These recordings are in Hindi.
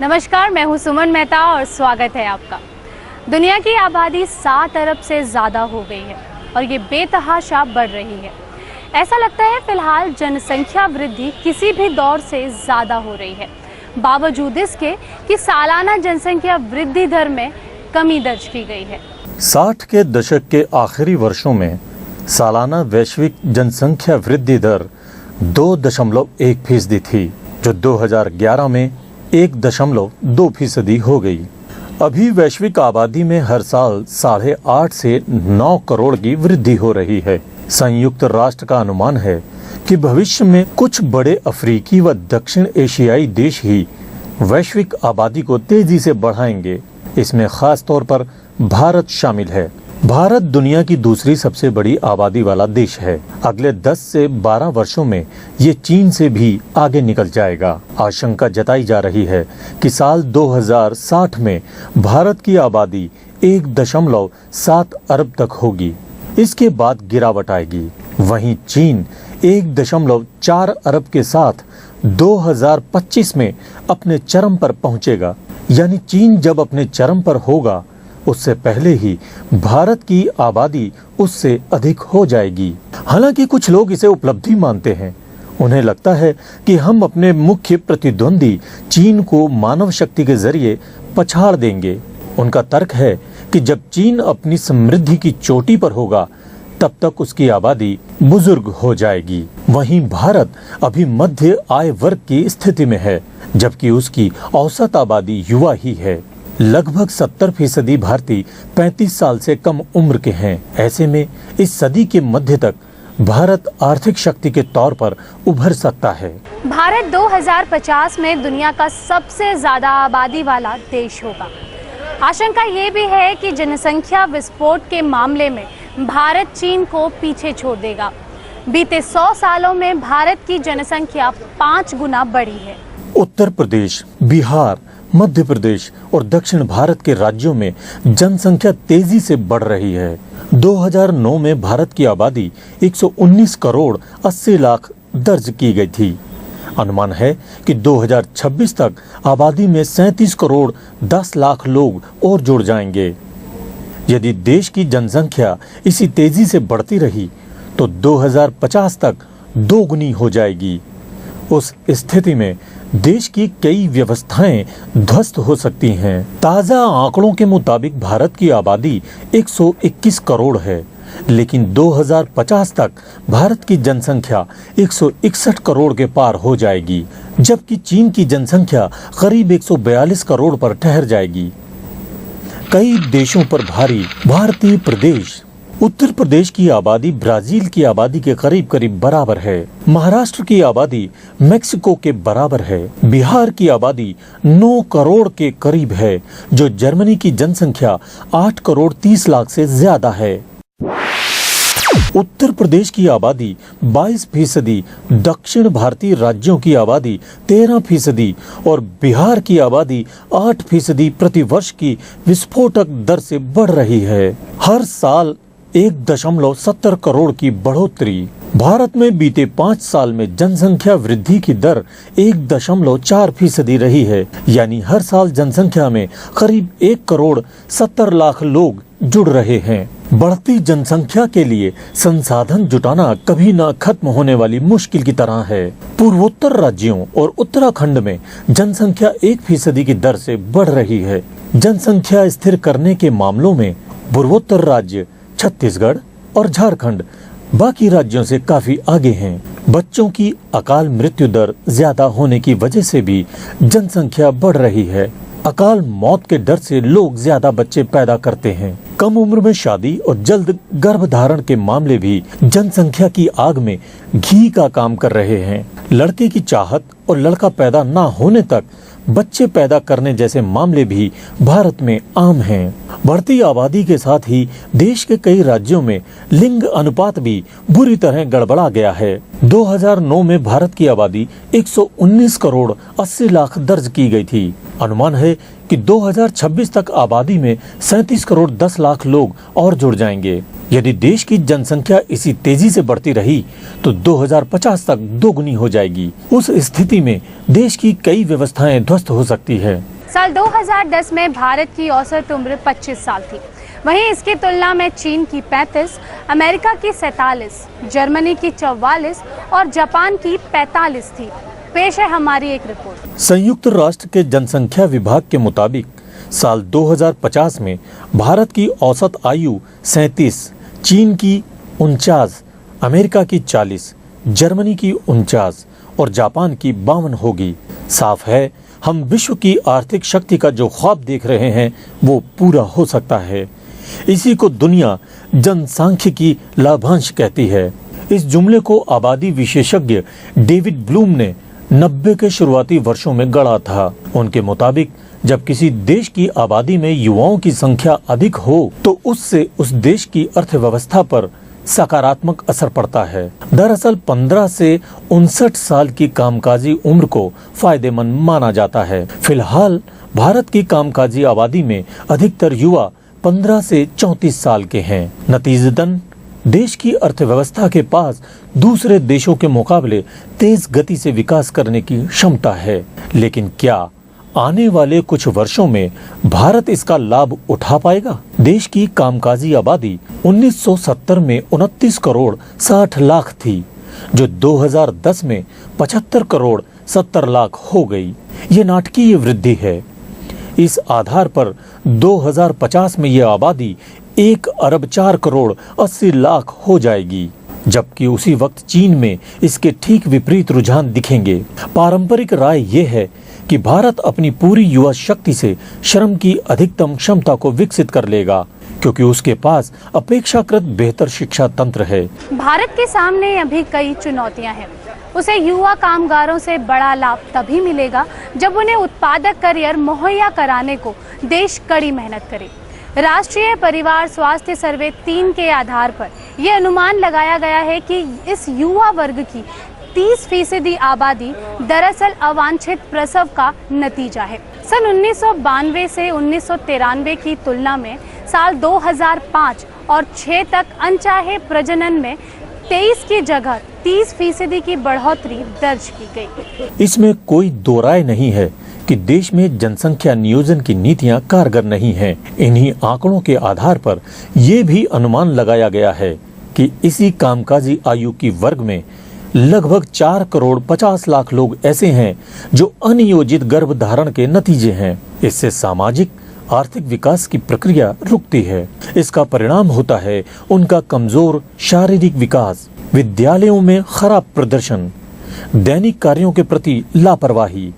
नमस्कार, मैं हूं सुमन मेहता और स्वागत है आपका। दुनिया की आबादी 7 अरब से ज़्यादा हो गई है और ये बेतहाशा बढ़ रही है। ऐसा लगता है फिलहाल जनसंख्या वृद्धि किसी भी दौर से ज़्यादा हो रही है, बावजूद इसके कि सालाना जनसंख्या वृद्धि दर में कमी दर्ज की गई है। 60 के दशक के आखिरी वर्षों में सालाना वैश्विक जनसंख्या वृद्धि दर 2.1% थी, जो 2011 में 1.2% हो गई। अभी वैश्विक आबादी में हर साल 8.5 से 9 करोड़ की वृद्धि हो रही है। संयुक्त राष्ट्र का अनुमान है कि भविष्य में कुछ बड़े अफ्रीकी व दक्षिण एशियाई देश ही वैश्विक आबादी को तेजी से बढ़ाएंगे। इसमें खास तौर पर भारत शामिल है। भारत दुनिया की दूसरी सबसे बड़ी आबादी वाला देश है। अगले 10 से 12 वर्षों में ये चीन से भी आगे निकल जाएगा। आशंका जताई जा रही है कि साल 2060 में भारत की आबादी 1.7 अरब तक होगी। इसके बाद गिरावट आएगी। वहीं चीन 1.4 अरब के साथ 2025 में अपने चरम पर पहुंचेगा। यानी चीन जब अपने चरम पर होगा, उससे पहले ही भारत की आबादी उससे अधिक हो जाएगी। हालांकि कुछ लोग इसे उपलब्धि मानते हैं। उन्हें लगता है कि हम अपने मुख्य प्रतिद्वंदी चीन को मानव शक्ति के जरिए पछाड़ देंगे। उनका तर्क है कि जब चीन अपनी समृद्धि की चोटी पर होगा, तब तक उसकी आबादी बुजुर्ग हो जाएगी। वहीं भारत अभी मध्य आय वर्ग की स्थिति में है, जबकि उसकी औसत आबादी युवा ही है। लगभग 70% भारतीय 35 साल से कम उम्र के हैं। ऐसे में इस सदी के मध्य तक भारत आर्थिक शक्ति के तौर पर उभर सकता है। भारत 2050 में दुनिया का सबसे ज्यादा आबादी वाला देश होगा। आशंका ये भी है कि जनसंख्या विस्फोट के मामले में भारत चीन को पीछे छोड़ देगा। बीते 100 सालों में भारत की जनसंख्या 5 गुना बढ़ी है। उत्तर प्रदेश, बिहार, मध्य प्रदेश और दक्षिण भारत के राज्यों में जनसंख्या तेजी से बढ़ रही है। 2009 में भारत की आबादी 119 करोड़ 80 लाख दर्ज की गई थी। अनुमान है कि 2026 तक आबादी में 37 करोड़ 10 लाख लोग और जुड़ जाएंगे। यदि देश की जनसंख्या इसी तेजी से बढ़ती रही तो 2050 तक दोगुनी हो जाएगी। उस स्थिति में देश की कई व्यवस्थाएं ध्वस्त हो सकती हैं। ताजा आंकड़ों के मुताबिक भारत की आबादी 121 करोड़ है, लेकिन 2050 तक भारत की जनसंख्या 161 करोड़ के पार हो जाएगी, जबकि चीन की जनसंख्या करीब 142 करोड़ पर ठहर जाएगी। कई देशों पर भारी भारतीय प्रदेश। उत्तर प्रदेश की आबादी ब्राजील की आबादी के करीब करीब बराबर है। महाराष्ट्र की आबादी मेक्सिको के बराबर है। बिहार की आबादी 9 करोड़ के करीब है, जो जर्मनी की जनसंख्या 8 करोड़ 30 लाख से ज्यादा है। उत्तर प्रदेश की आबादी 22%, दक्षिण भारतीय राज्यों की आबादी 13% और बिहार की आबादी 8% प्रति वर्ष की विस्फोटक दर से बढ़ रही है। हर साल 1.70 करोड़ की बढ़ोतरी। भारत में बीते 5 साल में जनसंख्या वृद्धि की दर 1.4% रही है। यानी हर साल जनसंख्या में करीब 1 करोड़ 70 लाख लोग जुड़ रहे हैं। बढ़ती जनसंख्या के लिए संसाधन जुटाना कभी न खत्म होने वाली मुश्किल की तरह है। पूर्वोत्तर राज्यों और उत्तराखंड में जनसंख्या 1% की दर से बढ़ रही है। जनसंख्या स्थिर करने के मामलों में पूर्वोत्तर राज्य छत्तीसगढ़ और झारखंड बाकी राज्यों से काफी आगे हैं। बच्चों की अकाल मृत्यु दर ज्यादा होने की वजह से भी जनसंख्या बढ़ रही है। अकाल मौत के डर से लोग ज्यादा बच्चे पैदा करते हैं। कम उम्र में शादी और जल्द गर्भधारण के मामले भी जनसंख्या की आग में घी का काम कर रहे हैं। लड़के की चाहत और लड़का पैदा ना होने तक बच्चे पैदा करने जैसे मामले भी भारत में आम हैं। बढ़ती आबादी के साथ ही देश के कई राज्यों में लिंग अनुपात भी बुरी तरह गड़बड़ा गया है। 2009 में भारत की आबादी 119 करोड़ 80 लाख दर्ज की गई थी। अनुमान है कि 2026 तक आबादी में 37 करोड़ 10 लाख लोग और जुड़ जाएंगे। यदि देश की जनसंख्या इसी तेजी से बढ़ती रही तो 2050 तक दोगुनी हो जाएगी। उस स्थिति में देश की कई व्यवस्थाएं ध्वस्त हो सकती है। साल 2010 में भारत की औसत उम्र 25 साल थी। वहीं इसकी तुलना में चीन की 35, अमेरिका की 47, जर्मनी की 44 और जापान की 45 थी। पेश है हमारी एक रिपोर्ट। संयुक्त राष्ट्र के जनसंख्या विभाग के मुताबिक साल 2050 में भारत की औसत आयु 37, चीन की 49, अमेरिका की 40, जर्मनी की 49 और जापान की 52 होगी। साफ है, हम विश्व की आर्थिक शक्ति का जो ख्वाब देख रहे हैं वो पूरा हो सकता है। इसी को दुनिया जनसांख्यिकी लाभांश कहती है। इस जुमले को आबादी विशेषज्ञ डेविड ब्लूम ने 90 के शुरुआती वर्षों में गढ़ा था। उनके मुताबिक जब किसी देश की आबादी में युवाओं की संख्या अधिक हो तो उससे उस देश की अर्थव्यवस्था पर सकारात्मक असर पड़ता है। दरअसल 15 से 59 साल की कामकाजी उम्र को फायदेमंद माना जाता है। फिलहाल भारत की कामकाजी आबादी में अधिकतर युवा 15 से 34 साल के हैं। नतीजतन देश की अर्थव्यवस्था के पास दूसरे देशों के मुकाबले तेज गति से विकास करने की क्षमता है। लेकिन क्या आने वाले कुछ वर्षों में भारत इसका लाभ उठा पाएगा? देश की कामकाजी आबादी 1970 में 29 करोड़ 60 लाख थी, जो 2010 में 75 करोड़ 70 लाख हो गई। ये नाटकीय वृद्धि है। इस आधार पर 2050 में यह आबादी 1 अरब 4 करोड़ 80 लाख हो जाएगी, जबकि उसी वक्त चीन में इसके ठीक विपरीत रुझान दिखेंगे। पारंपरिक राय यह है कि भारत अपनी पूरी युवा शक्ति से श्रम की अधिकतम क्षमता को विकसित कर लेगा, क्योंकि उसके पास अपेक्षाकृत बेहतर शिक्षा तंत्र है। भारत के सामने अभी कई चुनौतियां हैं। उसे युवा कामगारों से बड़ा लाभ तभी मिलेगा जब उन्हें उत्पादक करियर मुहैया कराने को देश कड़ी मेहनत करे। राष्ट्रीय परिवार स्वास्थ्य सर्वे 3 के आधार पर यह अनुमान लगाया गया है कि इस युवा वर्ग की 30% आबादी दरअसल अवांछित प्रसव का नतीजा है। सन 1992 से 1993 की तुलना में साल 2005 और 6 तक अनचाहे प्रजनन में 23 की जगह 30% की बढ़ोतरी दर्ज की गई। इसमें कोई दो राय नहीं है कि देश में जनसंख्या नियोजन की नीतियां कारगर नहीं हैं। इन्हीं आंकड़ों के आधार पर यह भी अनुमान लगाया गया है कि इसी कामकाजी आयु की वर्ग में लगभग 4 करोड़ 50 लाख लोग ऐसे हैं जो अनियोजित गर्भधारण के नतीजे हैं। इससे सामाजिक आर्थिक विकास की प्रक्रिया रुकती है। इसका परिणाम होता है उनका कमजोर शारीरिक विकास, विद्यालयों में खराब प्रदर्शन, दैनिक कार्यों के प्रति लापरवाही,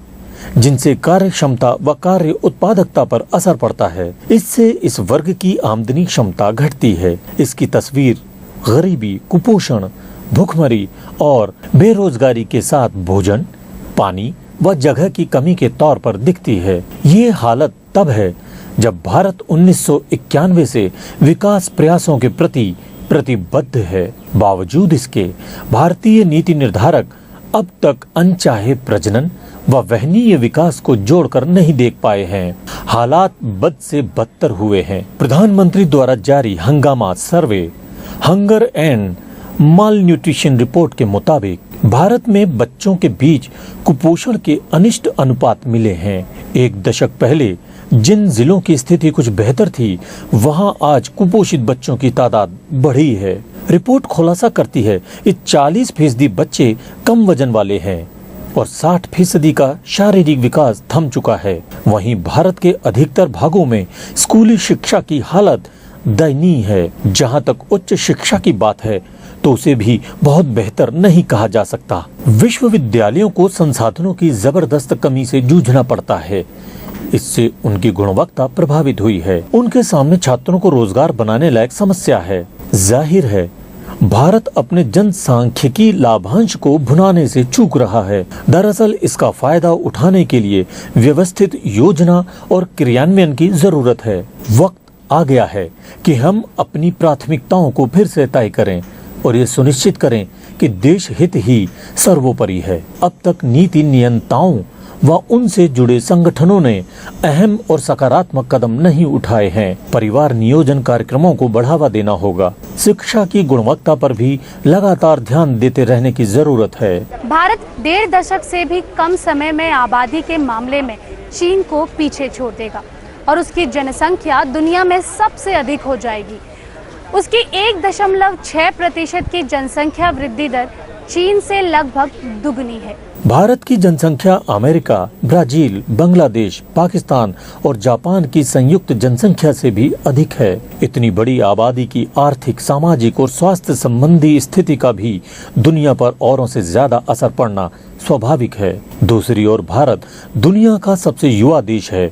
जिनसे कार्य क्षमता व कार्य उत्पादकता पर असर पड़ता है। इससे इस वर्ग की आमदनी क्षमता घटती है। इसकी तस्वीर गरीबी, कुपोषण, भूखमरी और बेरोजगारी के साथ भोजन, पानी व जगह की कमी के तौर पर दिखती है। ये हालत तब है जब भारत 1991 से विकास प्रयासों के प्रति प्रतिबद्ध है। बावजूद इसके भारतीय नीति निर्धारक अब तक अनचाहे प्रजनन व वहनीय विकास को जोड़कर नहीं देख पाए हैं। हालात बद से बदतर हुए हैं। प्रधानमंत्री द्वारा जारी हंगामा survey hunger and malnutrition report के मुताबिक भारत में बच्चों के बीच कुपोषण के अनिष्ट अनुपात मिले हैं। एक दशक पहले जिन जिलों की स्थिति कुछ बेहतर थी, वहां आज कुपोषित बच्चों की तादाद बढ़ी है। रिपोर्ट खुलासा करती है कि 40% बच्चे कम वजन वाले हैं और 60% का शारीरिक विकास थम चुका है। वहीं भारत के अधिकतर भागों में स्कूली शिक्षा की हालत दयनीय है। जहां तक उच्च शिक्षा की बात है तो उसे भी बहुत बेहतर नहीं कहा जा सकता। विश्वविद्यालयों को संसाधनों की जबरदस्त कमी से जूझना पड़ता है। इससे उनकी गुणवत्ता प्रभावित हुई है। उनके सामने छात्रों को रोजगार बनाने लायक समस्या है। जाहिर है भारत अपने जनसांख्यिकी लाभांश को भुनाने से चूक रहा है। दरअसल इसका फायदा उठाने के लिए व्यवस्थित योजना और क्रियान्वयन की जरूरत है। वक्त आ गया है कि हम अपनी प्राथमिकताओं को फिर से तय करें और ये सुनिश्चित करें कि देश हित ही सर्वोपरि है। अब तक नीति नियंताओं व उनसे जुड़े संगठनों ने अहम और सकारात्मक कदम नहीं उठाए हैं। परिवार नियोजन कार्यक्रमों को बढ़ावा देना होगा। शिक्षा की गुणवत्ता पर भी लगातार ध्यान देते रहने की जरूरत है। भारत 1.5 दशक से भी कम समय में आबादी के मामले में चीन को पीछे छोड़ देगा और उसकी जनसंख्या दुनिया में सबसे अधिक हो जाएगी। उसकी 1.6% की जनसंख्या वृद्धि दर चीन से लगभग दुगनी है। भारत की जनसंख्या अमेरिका, ब्राजील, बांग्लादेश, पाकिस्तान और जापान की संयुक्त जनसंख्या से भी अधिक है। इतनी बड़ी आबादी की आर्थिक, सामाजिक और स्वास्थ्य संबंधी स्थिति का भी दुनिया पर औरों से ज्यादा असर पड़ना स्वाभाविक है। दूसरी ओर भारत दुनिया का सबसे युवा देश है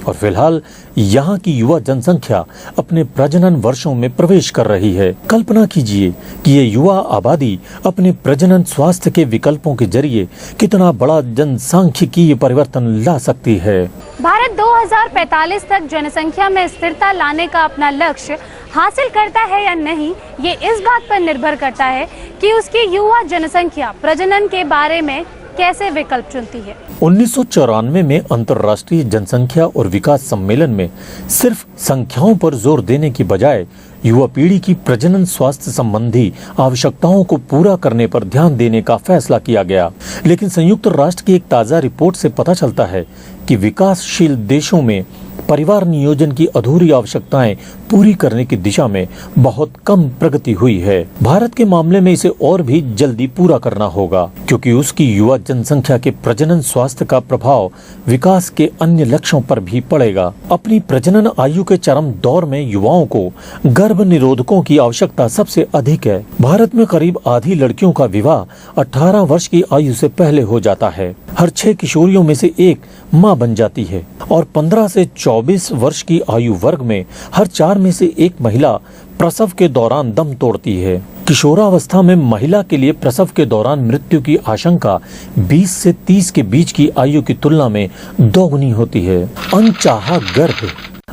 और फिलहाल यहाँ की युवा जनसंख्या अपने प्रजनन वर्षों में प्रवेश कर रही है। कल्पना कीजिए कि ये युवा आबादी अपने प्रजनन स्वास्थ्य के विकल्पों के जरिए कितना बड़ा जनसांख्यिकीय परिवर्तन ला सकती है। भारत 2045 तक जनसंख्या में स्थिरता लाने का अपना लक्ष्य हासिल करता है या नहीं, ये इस बात पर निर्भर करता है कि उसकी युवा जनसंख्या प्रजनन के बारे में कैसे विकल्प चुनती है। 1994 में अंतर्राष्ट्रीय जनसंख्या और विकास सम्मेलन में सिर्फ संख्याओं पर जोर देने की बजाय युवा पीढ़ी की प्रजनन स्वास्थ्य संबंधी आवश्यकताओं को पूरा करने पर ध्यान देने का फैसला किया गया। लेकिन संयुक्त राष्ट्र की एक ताजा रिपोर्ट से पता चलता है कि विकासशील देशों में परिवार नियोजन की अधूरी आवश्यकताएं पूरी करने की दिशा में बहुत कम प्रगति हुई है। भारत के मामले में इसे और भी जल्दी पूरा करना होगा, क्योंकि उसकी युवा जनसंख्या के प्रजनन स्वास्थ्य का प्रभाव विकास के अन्य लक्ष्यों पर भी पड़ेगा। अपनी प्रजनन आयु के चरम दौर में युवाओं को गर्भ निरोधकों की आवश्यकता सबसे अधिक है। भारत में करीब आधी लड़कियों का विवाह 18 वर्ष की आयु से पहले हो जाता है। हर 6 किशोरियों में से एक मां बन जाती है और 15 से 24 वर्ष की आयु वर्ग में हर 4 में से एक महिला प्रसव के दौरान दम तोड़ती है। किशोरावस्था में महिला के लिए प्रसव के दौरान मृत्यु की आशंका 20 से 30 के बीच की आयु की तुलना में दोगुनी होती है। अनचाहा गर्भ।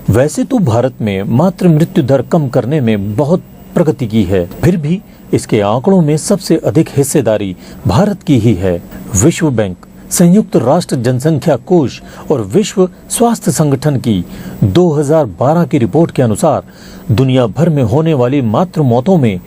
वैसे तो भारत में मातृ मृत्यु दर कम करने में बहुत प्रगति की है, फिर भी इसके आंकड़ों में सबसे अधिक हिस्सेदारी भारत की ही है। विश्व बैंक, संयुक्त राष्ट्र जनसंख्या कोष और विश्व स्वास्थ्य संगठन की 2012 की रिपोर्ट के अनुसार दुनिया भर में होने वाली मातृ मौतों में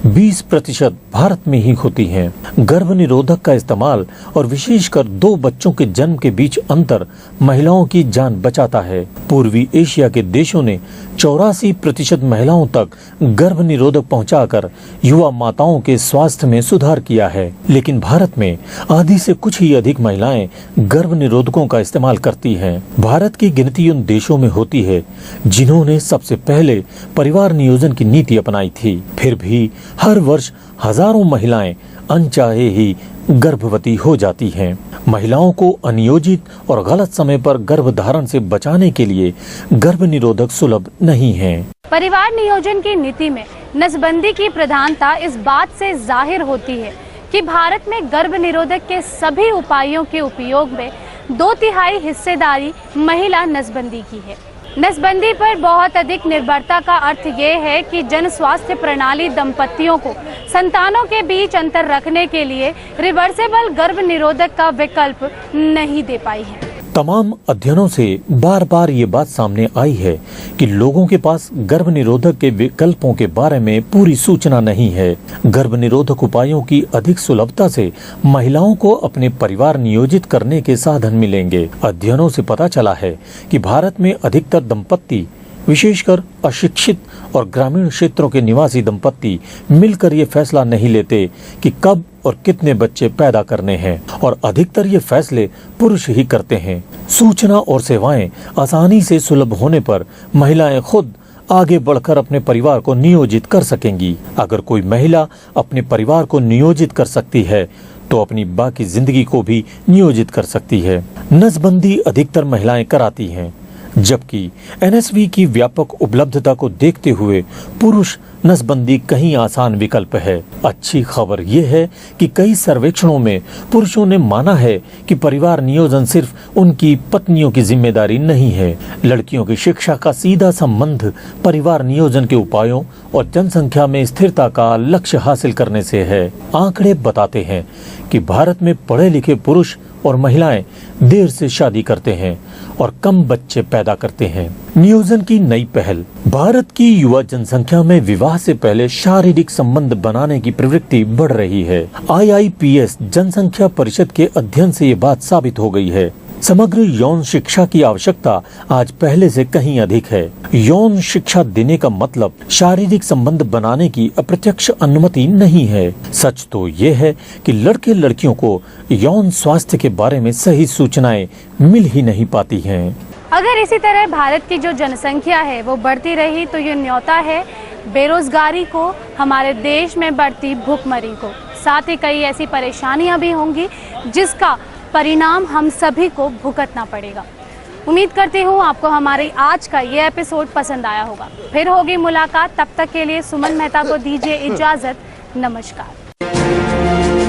20% भारत में ही होती हैं। गर्भ निरोधक का इस्तेमाल और विशेषकर 2 बच्चों के जन्म के बीच अंतर महिलाओं की जान बचाता है। पूर्वी एशिया के देशों ने 84% महिलाओं तक गर्भ निरोधक पहुंचाकर युवा माताओं के स्वास्थ्य में सुधार किया है। लेकिन भारत में आधी से कुछ ही अधिक महिलाएं गर्भ निरोधकों का इस्तेमाल करती हैं। भारत की गिनती उन देशों में होती है जिन्होंने सबसे पहले परिवार नियोजन की नीति अपनाई थी। फिर भी हर वर्ष हजारों महिलाएं अनचाहे ही गर्भवती हो जाती हैं। महिलाओं को अनियोजित और गलत समय पर गर्भधारण से बचाने के लिए गर्भ निरोधक सुलभ नहीं है। परिवार नियोजन की नीति में नसबंदी की प्रधानता इस बात से जाहिर होती है कि भारत में गर्भ निरोधक के सभी उपायों के उपयोग में 2/3 हिस्सेदारी महिला नसबंदी की है। नसबंदी पर बहुत अधिक निर्भरता का अर्थ ये है कि जन स्वास्थ्य प्रणाली दंपतियों को संतानों के बीच अंतर रखने के लिए रिवर्सेबल गर्भ निरोधक का विकल्प नहीं दे पाई है। तमाम अध्ययनों से बार बार ये बात सामने आई है कि लोगों के पास गर्भ निरोधक के विकल्पों के बारे में पूरी सूचना नहीं है। गर्भ निरोधक उपायों की अधिक सुलभता से महिलाओं को अपने परिवार नियोजित करने के साधन मिलेंगे। अध्ययनों से पता चला है कि भारत में अधिकतर दंपत्ति, विशेषकर अशिक्षित और ग्रामीण क्षेत्रों के निवासी दंपत्ति मिलकर ये फैसला नहीं लेते कि कब और कितने बच्चे पैदा करने हैं, और अधिकतर ये फैसले पुरुष ही करते हैं। सूचना और सेवाएं आसानी से सुलभ होने पर महिलाएं खुद आगे बढ़कर अपने परिवार को नियोजित कर सकेंगी। अगर कोई महिला अपने परिवार को नियोजित कर सकती है तो अपनी बाकी जिंदगी को भी नियोजित कर सकती है। नसबंदी अधिकतर महिलाएं कराती हैं, जबकि एनएसवी की व्यापक उपलब्धता को देखते हुए पुरुष नसबंदी कहीं आसान विकल्प है। अच्छी खबर यह है कि कई सर्वेक्षणों में पुरुषों ने माना है कि परिवार नियोजन सिर्फ उनकी पत्नियों की जिम्मेदारी नहीं है। लड़कियों की शिक्षा का सीधा संबंध परिवार नियोजन के उपायों और जनसंख्या में स्थिरता का लक्ष्य हासिल करने से है। आंकड़े बताते हैं कि भारत में पढ़े लिखे पुरुष और महिलाएं देर से शादी करते हैं और कम बच्चे पैदा करते हैं। नियोजन की नई पहल। भारत की युवा जनसंख्या में विवाह से पहले शारीरिक संबंध बनाने की प्रवृत्ति बढ़ रही है। IIPS जनसंख्या परिषद के अध्ययन से ये बात साबित हो गई है। समग्र यौन शिक्षा की आवश्यकता आज पहले से कहीं अधिक है। यौन शिक्षा देने का मतलब शारीरिक संबंध बनाने की अप्रत्यक्ष अनुमति नहीं है। सच तो ये है कि लड़के लड़कियों को यौन स्वास्थ्य के बारे में सही सूचनाएं मिल ही नहीं पाती हैं। अगर इसी तरह भारत की जो जनसंख्या है वो बढ़ती रही तो ये न्योता है बेरोजगारी को, हमारे देश में बढ़ती भुखमरी को। साथ ही कई ऐसी परेशानियां भी होंगी जिसका परिणाम हम सभी को भुगतना पड़ेगा। उम्मीद करती हूँ आपको हमारी आज का ये एपिसोड पसंद आया होगा। फिर होगी मुलाकात, तब तक के लिए सुमन मेहता को दीजिए इजाजत। नमस्कार।